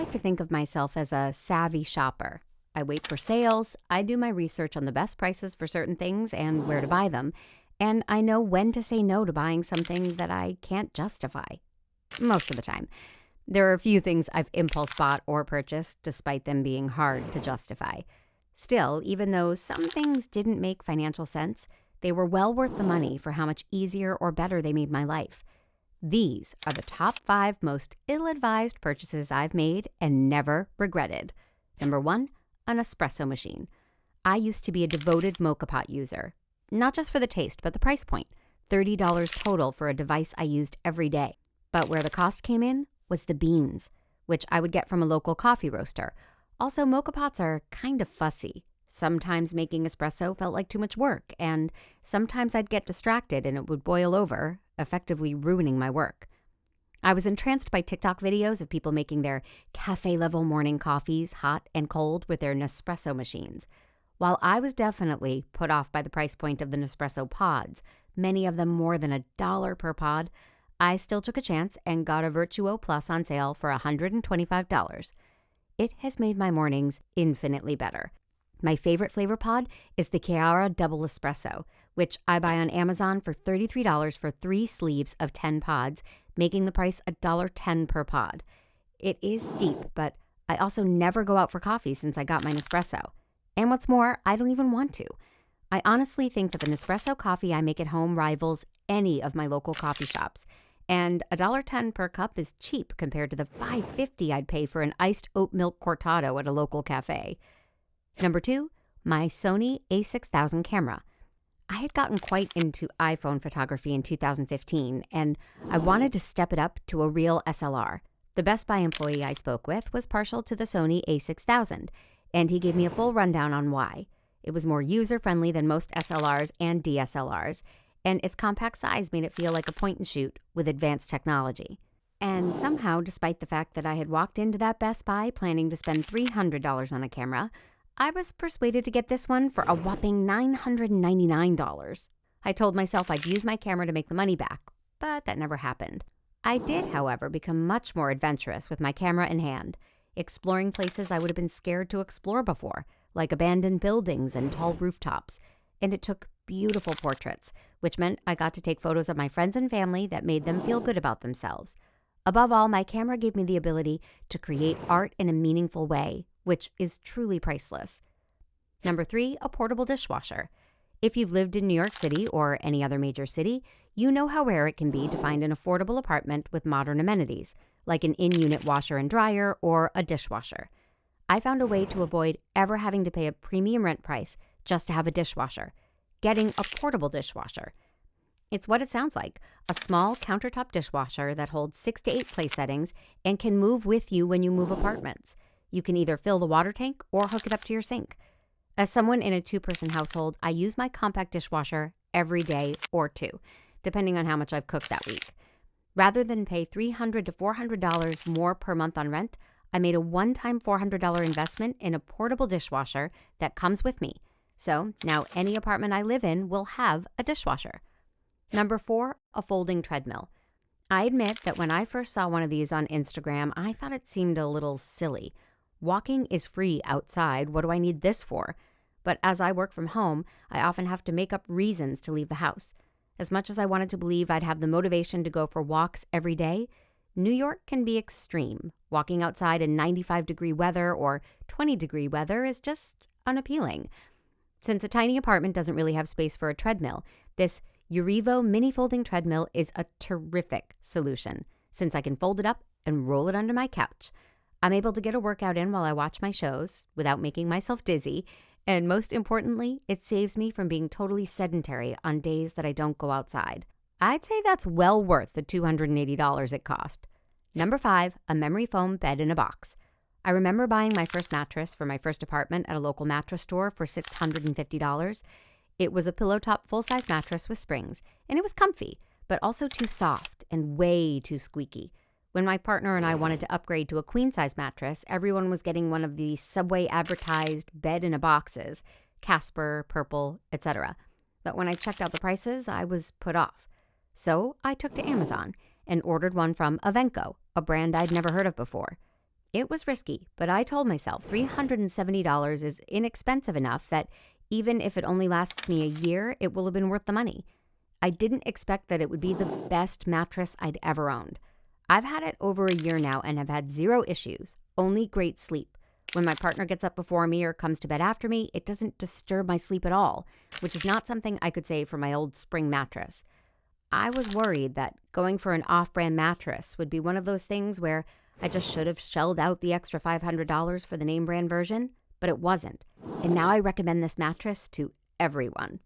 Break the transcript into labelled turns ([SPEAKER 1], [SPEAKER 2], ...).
[SPEAKER 1] like to think of myself as a savvy shopper. I wait for sales, I do my research on the best prices for certain things and where to buy them, and I know when to say no to buying something that I can't justify. Most of the time. There are a few things I've impulse bought or purchased despite them being hard to justify. Still, even though some things didn't make financial sense, they were well worth the money for how much easier or better they made my life. These are the top 5 most ill-advised purchases I've made and never regretted. Number 1, an espresso machine. I used to be a devoted mocha pot user. Not just for the taste, but the price point. $30 total for a device I used every day. But where the cost came in was the beans, which I would get from a local coffee roaster. Also, mocha pots are kind of fussy. Sometimes making espresso felt like too much work, and sometimes I'd get distracted and it would boil over, effectively ruining my work. I was entranced by TikTok videos of people making their cafe-level morning coffees hot and cold with their Nespresso machines. While I was definitely put off by the price point of the Nespresso pods, many of them more than $1 per pod, I still took a chance and got a Virtuo Plus on sale for $125. It has made my mornings infinitely better. My favorite flavor pod is the Chiara Double Espresso, which I buy on Amazon for $33 for 3 sleeves of 10 pods, making the price $1.10 per pod. It is steep, but I also never go out for coffee since I got my Nespresso. And what's more, I don't even want to. I honestly think that the Nespresso coffee I make at home rivals any of my local coffee shops. And $1.10 per cup is cheap compared to the $5.50 I'd pay for an iced oat milk cortado at a local cafe. Number 2, my Sony a6000 camera. I had gotten quite into iPhone photography in 2015, and I wanted to step it up to a real SLR. The Best Buy employee I spoke with was partial to the Sony a6000, and he gave me a full rundown on why. It was more user-friendly than most SLRs and DSLRs, and its compact size made it feel like a point-and-shoot with advanced technology. And somehow, despite the fact that I had walked into that Best Buy planning to spend $300 on a camera, I was persuaded to get this one for a whopping $999. I told myself I'd use my camera to make the money back, but that never happened. I did, however, become much more adventurous with my camera in hand, exploring places I would have been scared to explore before, like abandoned buildings and tall rooftops, and it took beautiful portraits, which meant I got to take photos of my friends and family that made them feel good about themselves. Above all, my camera gave me the ability to create art in a meaningful way, which is truly priceless. Number 3, a portable dishwasher. If you've lived in New York City or any other major city, you know how rare it can be to find an affordable apartment with modern amenities, like an in-unit washer and dryer or a dishwasher. I found a way to avoid ever having to pay a premium rent price just to have a dishwasher, getting a portable dishwasher. It's what it sounds like, a small countertop dishwasher that holds 6 to 8 place settings and can move with you when you move apartments. You can either fill the water tank or hook it up to your sink. As someone in a 2-person household, I use my compact dishwasher every day or 2, depending on how much I've cooked that week. Rather than pay $300 to $400 more per month on rent, I made a one-time $400 investment in a portable dishwasher that comes with me. So now any apartment I live in will have a dishwasher. Number 4, a folding treadmill. I admit that when I first saw one of these on Instagram, I thought it seemed a little silly. Walking is free outside. What do I need this for? But as I work from home, I often have to make up reasons to leave the house. As much as I wanted to believe I'd have the motivation to go for walks every day, New York can be extreme. Walking outside in 95-degree weather or 20-degree weather is just unappealing. Since a tiny apartment doesn't really have space for a treadmill, this Urivo mini folding treadmill is a terrific solution, since I can fold it up and roll it under my couch. I'm able to get a workout in while I watch my shows without making myself dizzy, and most importantly, it saves me from being totally sedentary on days that I don't go outside. I'd say that's well worth the $280 it cost. Number 5, a memory foam bed in a box. I remember buying my first mattress for my first apartment at a local mattress store for $650. It was a pillow top full-size mattress with springs, and it was comfy, but also too soft and way too squeaky. When my partner and I wanted to upgrade to a queen-size mattress, everyone was getting one of the Subway advertised bed-in-a-boxes, Casper, Purple, etc. But when I checked out the prices, I was put off. So I took to Amazon and ordered one from Avenco, a brand I'd never heard of before. It was risky, but I told myself $370 is inexpensive enough that even if it only lasts me a year, it will have been worth the money. I didn't expect that it would be the best mattress I'd ever owned. I've had it over a year now and have had zero issues, only great sleep. When my partner gets up before me or comes to bed after me, it doesn't disturb my sleep at all, which is not something I could say for my old spring mattress. I was worried that going for an off-brand mattress would be one of those things where I just should have shelled out the extra $500 for the name brand version, but it wasn't. And now I recommend this mattress to everyone.